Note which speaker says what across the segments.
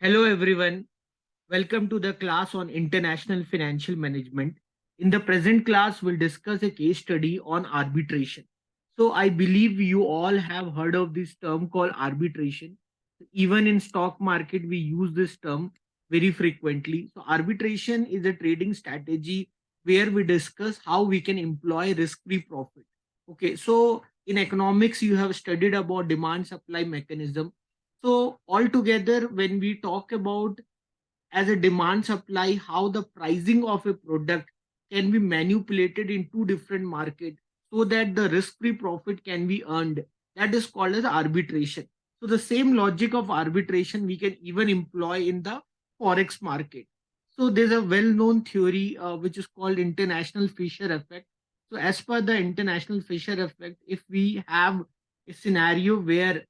Speaker 1: Hello, everyone. Welcome to the class on international financial management. In the present class, we'll discuss a case study on arbitration. So, I believe you all have heard of this term called arbitration. Even in stock market, we use this term very frequently. So, arbitration is a trading strategy where we discuss how we can employ risk-free profit. Okay, so in economics, you have studied about demand supply mechanism. So altogether, when we talk about as a demand supply, how the pricing of a product can be manipulated in two different markets so that the risk-free profit can be earned. That is called as arbitration. So the same logic of arbitration we can even employ in the forex market. So there's a well-known theory which is called international Fisher effect. So as per the international Fisher effect, if we have a scenario where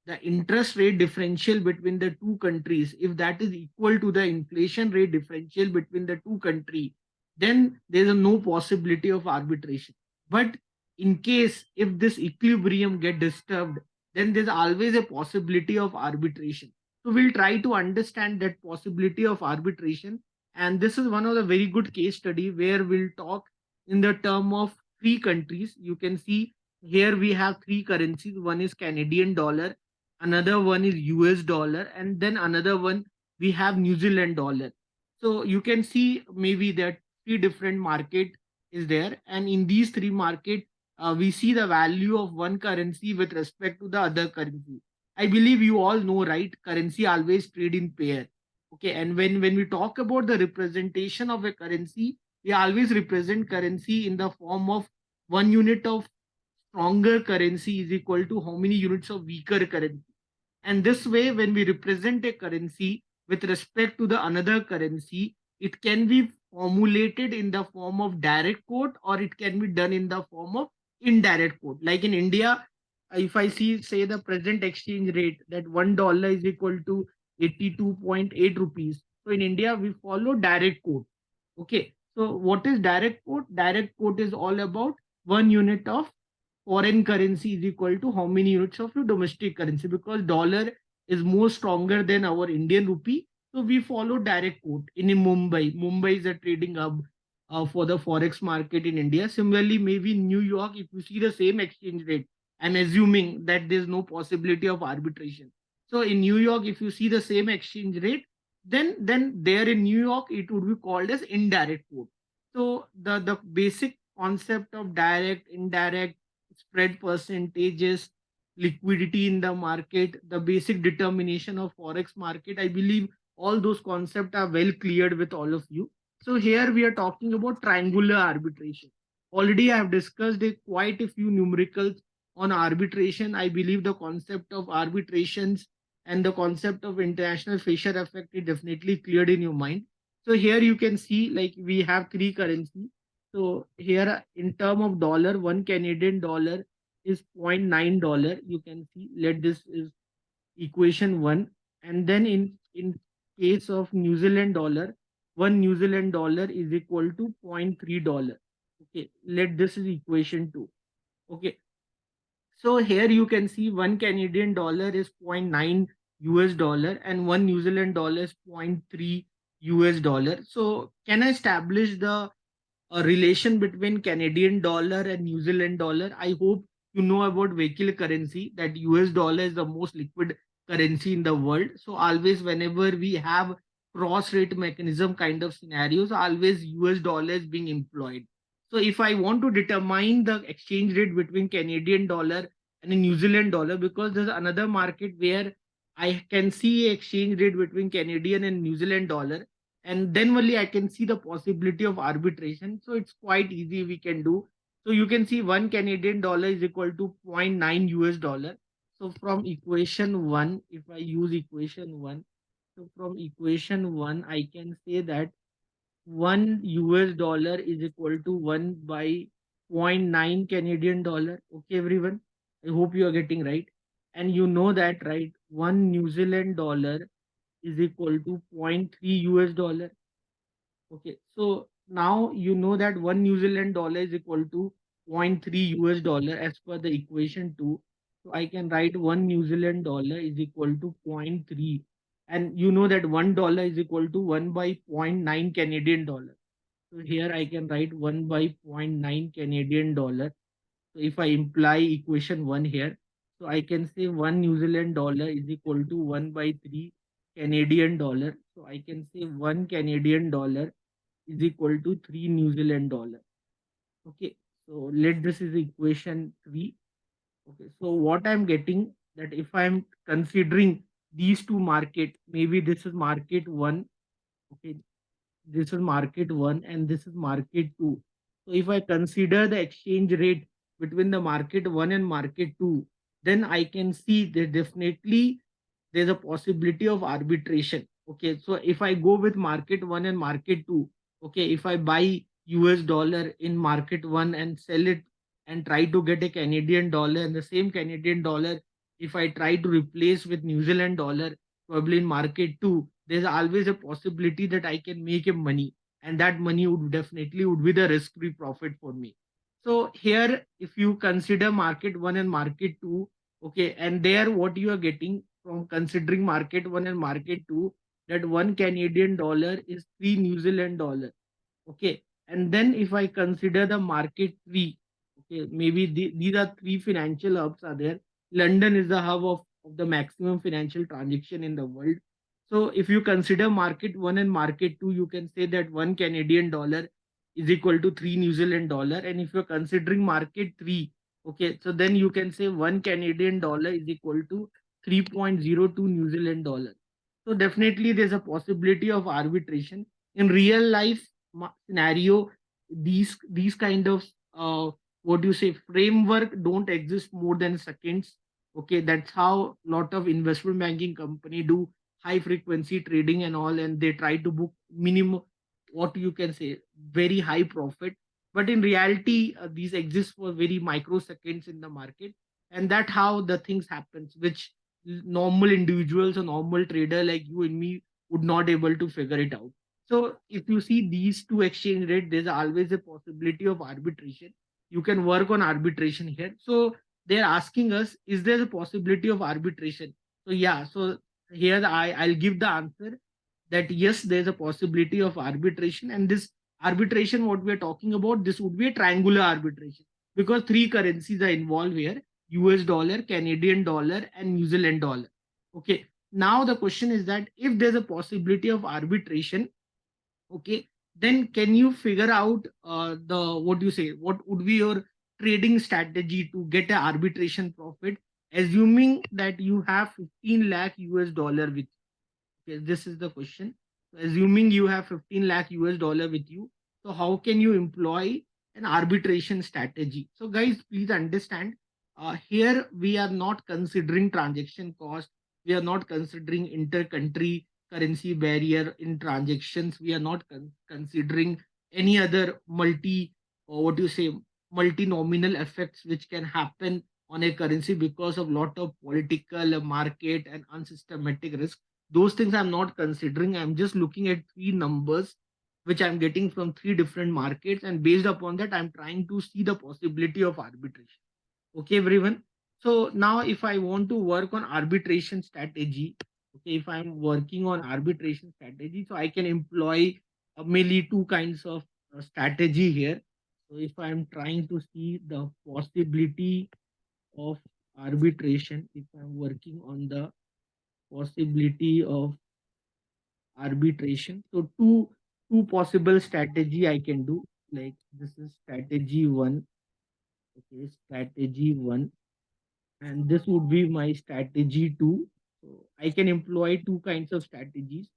Speaker 1: the interest rate differential between the two countries, if that is equal to the inflation rate differential between the two countries, then there is no possibility of arbitration. But in case if this equilibrium get disturbed, then there's always a possibility of arbitration. So we'll try to understand that possibility of arbitration. And this is one of the very good case study where we'll talk in the term of three countries. You can see here we have three currencies. One is Canadian dollar, another one is US dollar, and then another one we have New Zealand dollar. So you can see maybe that three different market is there, and in these three market we see the value of one currency with respect to the other currency. I believe you all know, right? Currency always trade in pair. Okay, and when we talk about the representation of a currency, we always represent currency in the form of one unit of stronger currency is equal to how many units of weaker currency. And this way, when we represent a currency with respect to the another currency, it can be formulated in the form of direct quote or it can be done in the form of indirect quote. Like in India, if I see, say, the present exchange rate that $1 is equal to 82.8 rupees. So in India, we follow direct quote. Okay. So what is direct quote? Direct quote is all about one unit of foreign currency is equal to how many units of your domestic currency, because dollar is more stronger than our Indian rupee. So we follow direct quote in Mumbai. Mumbai is a trading hub for the forex market in India. Similarly, maybe in New York, if you see the same exchange rate, I'm assuming that there's no possibility of arbitration. So in New York, if you see the same exchange rate, then there in New York it would be called as indirect quote. So the basic concept of direct, indirect, spread percentages, liquidity in the market, the basic determination of forex market. I believe all those concepts are well cleared with all of you. So here we are talking about triangular arbitration. Already I have discussed quite a few numericals on arbitration. I believe the concept of arbitrations and the concept of international Fisher effect is definitely cleared in your mind. So here you can see like we have three currencies. So here in term of dollar, one Canadian dollar is $0.9. You can see, let this is equation one. And then in case of New Zealand dollar, one New Zealand dollar is equal to $0.3. Okay, let this is equation two. Okay, so here you can see one Canadian dollar is zero point 0.9 US dollar and one New Zealand dollar is zero point 0.3 US dollar. So can I establish the a relation between Canadian dollar and New Zealand dollar? I hope you know about vehicle currency that US dollar is the most liquid currency in the world. So always whenever we have cross rate mechanism kind of scenarios, always US dollar is being employed. So if I want to determine the exchange rate between Canadian dollar and a New Zealand dollar, because there's another market where I can see exchange rate between Canadian and New Zealand dollar, and then only I can see the possibility of arbitration. So it's quite easy we can do. So you can see one Canadian dollar is equal to zero point 0.9 US dollar. So from equation one, if I use equation one, so from equation one, I can say that one US dollar is equal to one by zero point 0.9 Canadian dollar. Okay, everyone. I hope you are getting right. And you know that, right? One New Zealand dollar is equal to zero point 0.3 US dollar. Okay, so now you know that one New Zealand dollar is equal to zero point 0.3 US dollar as per the equation 2. So I can write one New Zealand dollar is equal to zero point 0.3. And you know that $1 is equal to 1 by zero point 0.9 Canadian dollar. So here I can write 1 by zero point 0.9 Canadian dollar. So if I imply equation 1 here, so I can say 1 New Zealand dollar is equal to 1 by 3 Canadian dollar. So I can say 1 Canadian dollar is equal to 3 New Zealand dollar. Okay, so let this is equation 3. Okay, so what I'm getting, that if I'm considering these two market, maybe this is market 1. Okay, this is market 1 and this is market 2. So if I consider the exchange rate between the market 1 and market 2, then I can see that definitely there's a possibility of arbitration. Okay, so if I go with market 1 and market 2, okay, if I buy US dollar in market 1 and sell it and try to get a Canadian dollar, and the same Canadian dollar, if I try to replace with New Zealand dollar, probably in market 2, there's always a possibility that I can make a money, and that money would definitely would be the risk-free profit for me. So here, if you consider market 1 and market 2, okay, and there what you are getting from considering market 1 and market 2, that 1 Canadian dollar is 3 New Zealand dollar. Okay, and then if I consider the market 3, okay, maybe these are three financial hubs are there. London is the hub of the maximum financial transaction in the world. So if you consider market 1 and market 2, you can say that 1 Canadian dollar is equal to 3 New Zealand dollar. And if you're considering market 3, okay, so then you can say 1 Canadian dollar is equal to 3.02 New Zealand dollar. So definitely there's a possibility of arbitration. In real life scenario, these kind of what do you say framework don't exist more than seconds. Okay, that's how lot of investment banking company do high frequency trading and all, and they try to book minimum, what you can say, very high profit. But in reality, these exist for very microseconds in the market, and that how the things happens, which normal individuals or normal trader like you and me would not able to figure it out. So if you see these two exchange rate, there's always a possibility of arbitration. You can work on arbitration here. So they're asking us, is there a possibility of arbitration? So yeah, so here I'll give the answer that yes, there's a possibility of arbitration. And this arbitration, what we're talking about, this would be a triangular arbitration, because three currencies are involved here: US dollar, Canadian dollar, and New Zealand dollar. Okay. Now the question is that if there's a possibility of arbitration, okay, then can you figure out the what do you say, what would be your trading strategy to get an arbitration profit, assuming that you have 15 lakh US dollar with you? Okay, this is the question. So assuming you have 15 lakh US dollar with you, so how can you employ an arbitration strategy? So guys, please understand, here we are not considering transaction cost. We are not considering inter-country currency barrier in transactions. We are not considering any other multi, or what do you say, multi-nominal effects which can happen on a currency because of lot of political, market and unsystematic risk. Those things I'm not considering. I'm just looking at three numbers which I'm getting from three different markets, and based upon that I'm trying to see the possibility of arbitration. Okay, everyone. So now if I want to work on arbitration strategy, okay, if I'm working on arbitration strategy, so I can employ mainly two kinds of strategy here. So if I'm trying to see the possibility of arbitration, if I'm working on the possibility of arbitration, so two possible strategy I can do. Like this is strategy one. Okay, strategy one, and this would be my strategy two. So I can employ two kinds of strategies: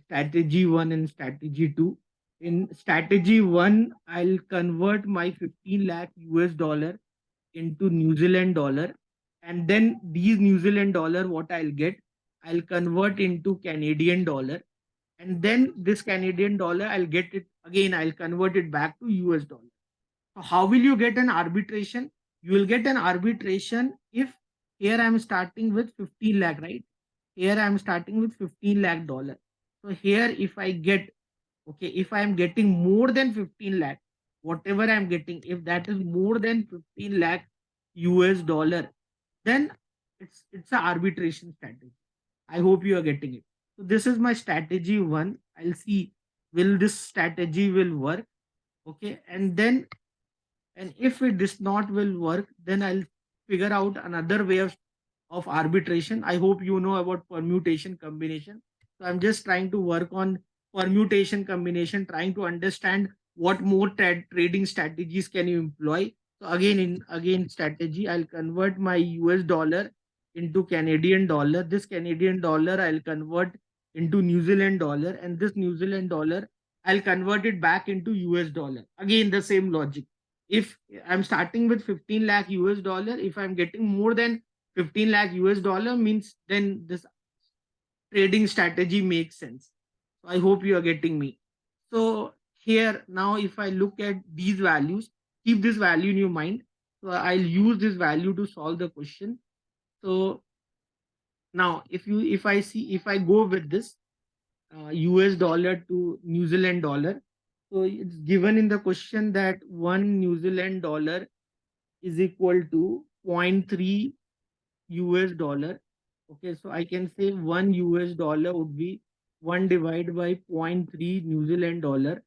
Speaker 1: strategy one and strategy two. In strategy one, I'll convert my 15 lakh US dollar into New Zealand dollar, and then these New Zealand dollar, what I'll get, I'll convert into Canadian dollar, and then this Canadian dollar, I'll get it again, I'll convert it back to US dollar. So how will you get an arbitration? You will get an arbitration if here I'm starting with 15 lakh, right? Here I'm starting with 15 lakh dollar. So here if I get, okay, if I'm getting more than 15 lakh, whatever I'm getting, if that is more than 15 lakh US dollar, then it's an arbitration strategy. I hope you are getting it. So this is my strategy one. I'll see will this strategy will work. Okay, and if it does not will work, then I'll figure out another way of arbitration. I hope you know about permutation combination. So I'm just trying to work on permutation combination, trying to understand what more trading strategies can you employ. So again strategy, I'll convert my US dollar into Canadian dollar. This Canadian dollar I'll convert into New Zealand dollar, and this New Zealand dollar I'll convert it back into US dollar. Again, the same logic. If I'm starting with 15 lakh US dollar, if I'm getting more than 15 lakh US dollar, means then this trading strategy makes sense. So I hope you are getting me. So here now, if I look at these values, keep this value in your mind. So I'll use this value to solve the question. So now if I go with this US dollar to New Zealand dollar, so it's given in the question that one New Zealand dollar is equal to zero point 0.3 US dollar. Okay, so I can say one US dollar would be 1 divided by zero point 0.3 New Zealand dollar.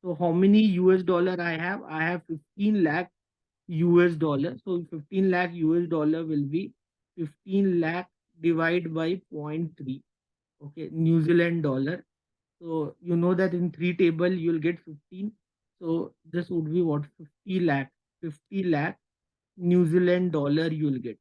Speaker 1: So how many US dollar I have? I have 15 lakh US dollar. So 15 lakh US dollar will be 15 lakh divided by zero point 0.3. Okay, New Zealand dollar. So you know that in three table you'll get 15. So this would be what 50 lakh. 50 lakh New Zealand dollar you'll get.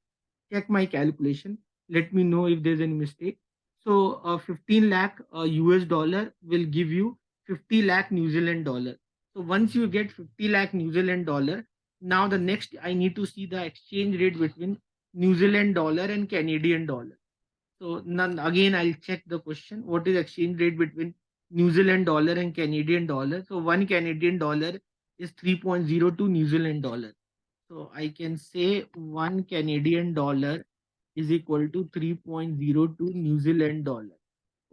Speaker 1: Check my calculation. Let me know if there's any mistake. So 15 lakh US dollar will give you 50 lakh New Zealand dollar. So once you get 50 lakh New Zealand dollar, now the next I need to see the exchange rate between New Zealand dollar and Canadian dollar. So none, again I'll check the question. What is exchange rate between New Zealand dollar and Canadian dollar? So one Canadian dollar is 3.02 New Zealand dollar. So I can say one Canadian dollar is equal to 3.02 New Zealand dollar.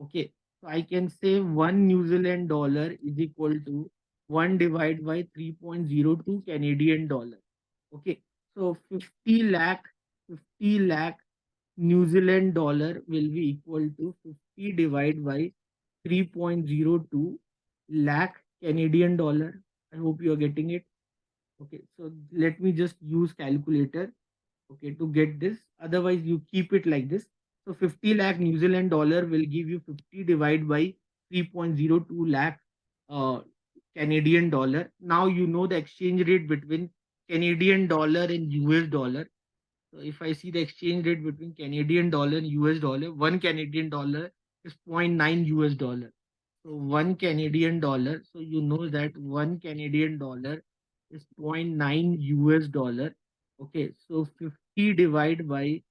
Speaker 1: Okay. So I can say one New Zealand dollar is equal to 1 divided by 3.02 Canadian dollar. Okay. So 50 lakh New Zealand dollar will be equal to 50 divided by 3.02 lakh Canadian dollar. I hope you are getting it. Okay, so let me just use calculator, okay, to get this. Otherwise, you keep it like this. So 50 lakh New Zealand dollar will give you 50 divided by 3.02 lakh uh, Canadian dollar. Now you know the exchange rate between Canadian dollar and US dollar. So if I see the exchange rate between Canadian dollar and US dollar, one Canadian dollar is zero point 0.9 US dollar. So one Canadian dollar. So you know that one Canadian dollar is zero point 0.9 US dollar. Okay, so 50 divided by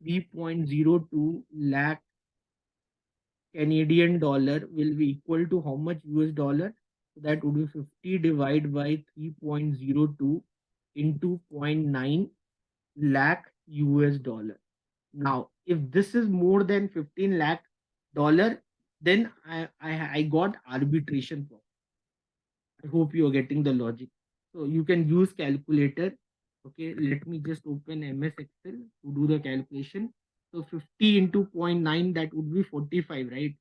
Speaker 1: 3.02 lakh Canadian dollar will be equal to how much US dollar? So that would be 50 divided by 3.02 into zero point 0.9 lakh US dollar. Now, if this is more than 15 lakh dollar, then I got arbitration for. I hope you are getting the logic. So you can use calculator. Okay, let me just open MS Excel to do the calculation. So 50 into zero point 0.9, that would be 45, right?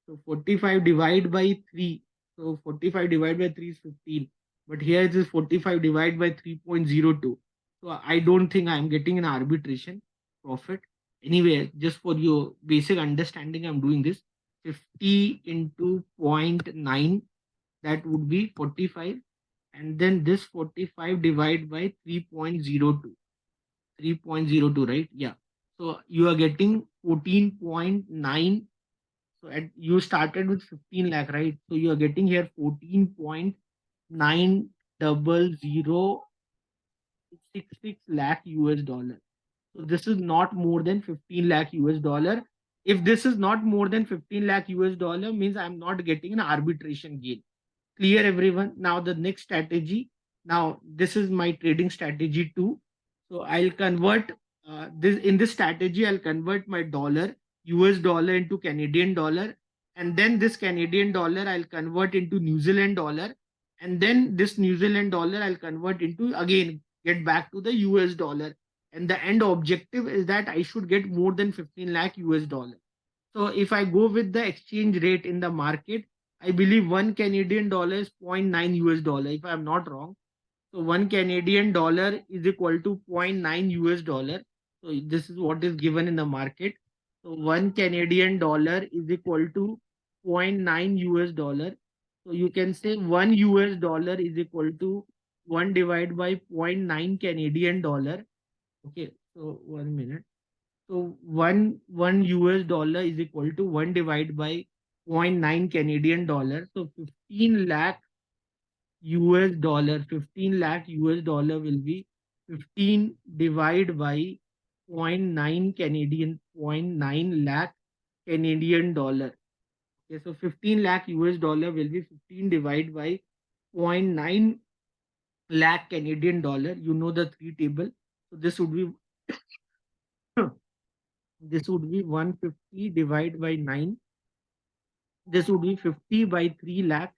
Speaker 1: So 45 divided by 3. So 45 divided by 3 is 15. But here it is 45 divided by 3.02. So I don't think I'm getting an arbitration profit. Anyway, just for your basic understanding, I'm doing this. 50 into zero point 0.9, that would be 45. And then this 45 divided by 3.02. 3.02, right? Yeah. So you are getting 14.9. So you started with 15 lakh, right? So you are getting here 14.90066 lakh US dollar. So this is not more than 15 lakh US dollar. If this is not more than 15 lakh US dollar, means I'm not getting an arbitration gain. Clear, everyone? Now the next strategy. Now this is my trading strategy too. So I'll convert this in this strategy. I'll convert my dollar, US dollar, into Canadian dollar, and then this Canadian dollar I'll convert into New Zealand dollar, and then this New Zealand dollar I'll convert into, again, get back to the US dollar. And the end objective is that I should get more than 15 lakh US dollar. So if I go with the exchange rate in the market, I believe one Canadian dollar is 0.9 US dollar, if I'm not wrong. So one Canadian dollar is equal to zero point 0.9 US dollar. So this is what is given in the market. So one Canadian dollar is equal to zero point 0.9 US dollar. So you can say one US dollar is equal to 1 divided by zero point 0.9 Canadian dollar. Okay, so 1 minute. So one US dollar is equal to 1 divided by zero point 0.9 Canadian dollar. So 15 lakh US dollar, 15 lakh US dollar will be 15 divided by zero point 0.9 Canadian, zero point 0.9 lakh Canadian dollar. Okay, so 15 lakh US dollar will be 15 divided by zero point 0.9 lakh Canadian dollar. You know the three table. So this would be this would be 150 divided by 9. This would be 50 by 3 lakh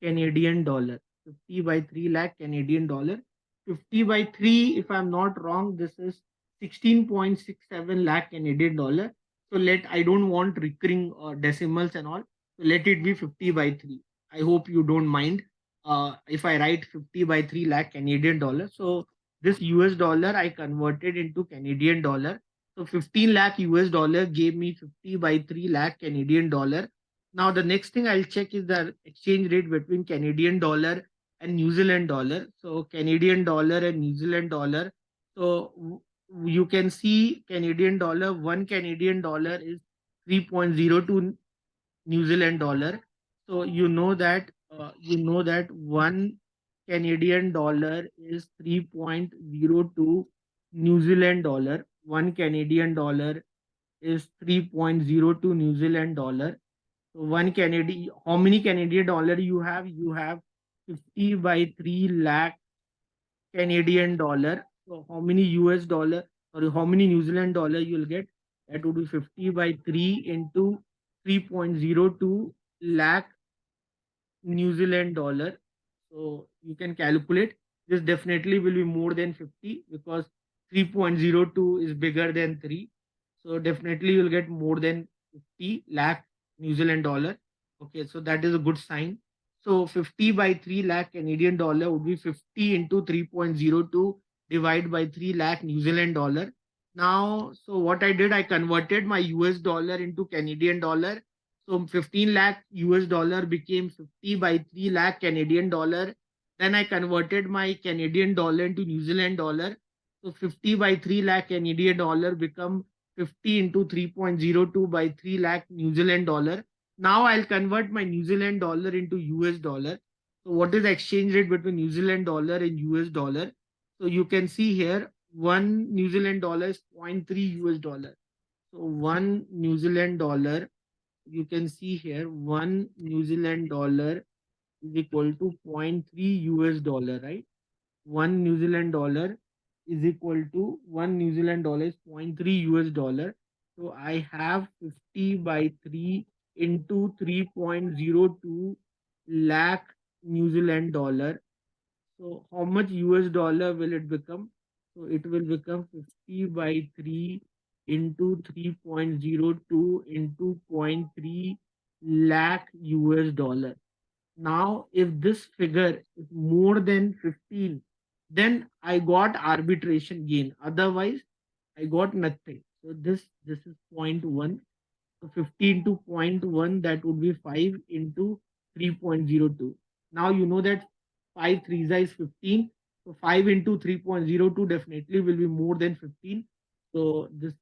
Speaker 1: Canadian dollar. 50 by 3 lakh Canadian dollar. 50 by 3, if I'm not wrong, this is 16.67 lakh Canadian dollar. So I don't want recurring decimals and all. So let it be 50 by 3. I hope you don't mind if I write 50 by 3 lakh Canadian dollar. So this US dollar I converted into Canadian dollar. So 15 lakh US dollar gave me 50 by 3 lakh Canadian dollar. Now the next thing I'll check is the exchange rate between Canadian dollar and New Zealand dollar. So Canadian dollar and New Zealand dollar. So you can see Canadian dollar, one Canadian dollar is 3.02 New Zealand dollar. So you know that one Canadian dollar is 3.02 New Zealand dollar. One Canadian dollar is 3.02 New Zealand dollar. So one Canadian, how many Canadian dollar you have? You have 50 by 3 lakh Canadian dollar. So how many US dollar or how many New Zealand dollar you'll get? That would be 50 by 3 into 3.02 lakh New Zealand dollar. So you can calculate. This definitely will be more than 50 because 3.02 is bigger than 3. So definitely you'll get more than 50 lakh New Zealand dollar. Okay, so that is a good sign. So 50 by 3 lakh Canadian dollar would be 50 into 3.02 divided by 3 lakh New Zealand dollar. Now, so what I did, I converted my US dollar into Canadian dollar. So 15 lakh US dollar became 50 by 3 lakh Canadian dollar. Then I converted my Canadian dollar into New Zealand dollar. So 50 by 3 lakh Canadian dollar become 50 into 3.02 by 3 lakh New Zealand dollar. Now I'll convert my New Zealand dollar into US dollar. So what is the exchange rate between New Zealand dollar and US dollar? So you can see here one New Zealand dollar is 0.3 US dollar. So one New Zealand dollar, you can see here one New Zealand dollar is equal to 0.3 US dollar, right? One New Zealand dollar is equal to one New Zealand dollar is zero point 0.3 US dollar. So I have 50 by 3 into 3.02 lakh New Zealand dollar. So how much US dollar will it become? So it will become 50 by 3 into 3.02 into zero point 0.3 lakh US dollar. Now, if this figure is more than 15, then I got arbitration gain. Otherwise, I got nothing. So this is 0.1. So 50 into zero point 0.1, that would be 5 into 3.02. Now you know that 5 3s is 15. So 5 into 3.02 definitely will be more than 15. So this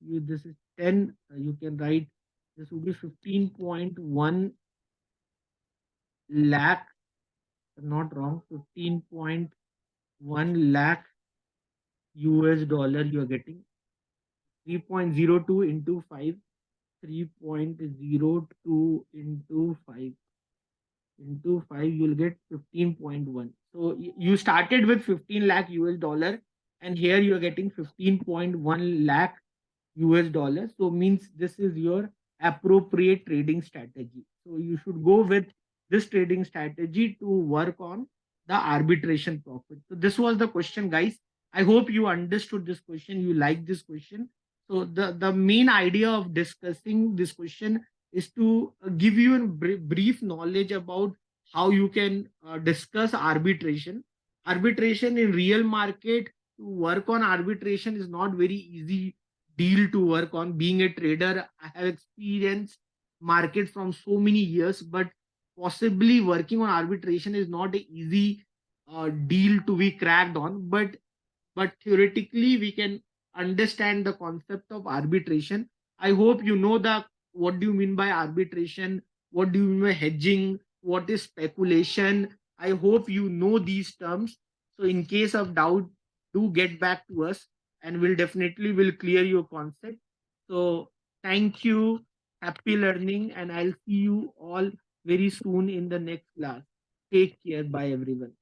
Speaker 1: is 10. You can write this would be 15.1 lakh, not wrong, 15.1 lakh US dollar you are getting. 3.02 into 5, 3.02 into 5 into 5, you'll get 15.1. So you started with 15 lakh US dollar and here you are getting 15.1 lakh US dollars. So means this is your appropriate trading strategy. So you should go with this trading strategy to work on the arbitration profit. So this was the question, guys. I hope you understood this question. You like this question. So the main idea of discussing this question is to give you a brief knowledge about how you can discuss arbitration. Arbitration in real market, to work on arbitration is not very easy deal to work on. Being a trader, I have experienced market from so many years, but possibly working on arbitration is not an easy deal to be cracked on. But theoretically we can understand the concept of arbitration. I hope you know the what do you mean by arbitration, what do you mean by hedging, what is speculation. I hope you know these terms. So in case of doubt, do get back to us and we'll definitely will clear your concept. So thank you, happy learning, and I'll see you all very soon in the next class. Take care. Bye everyone.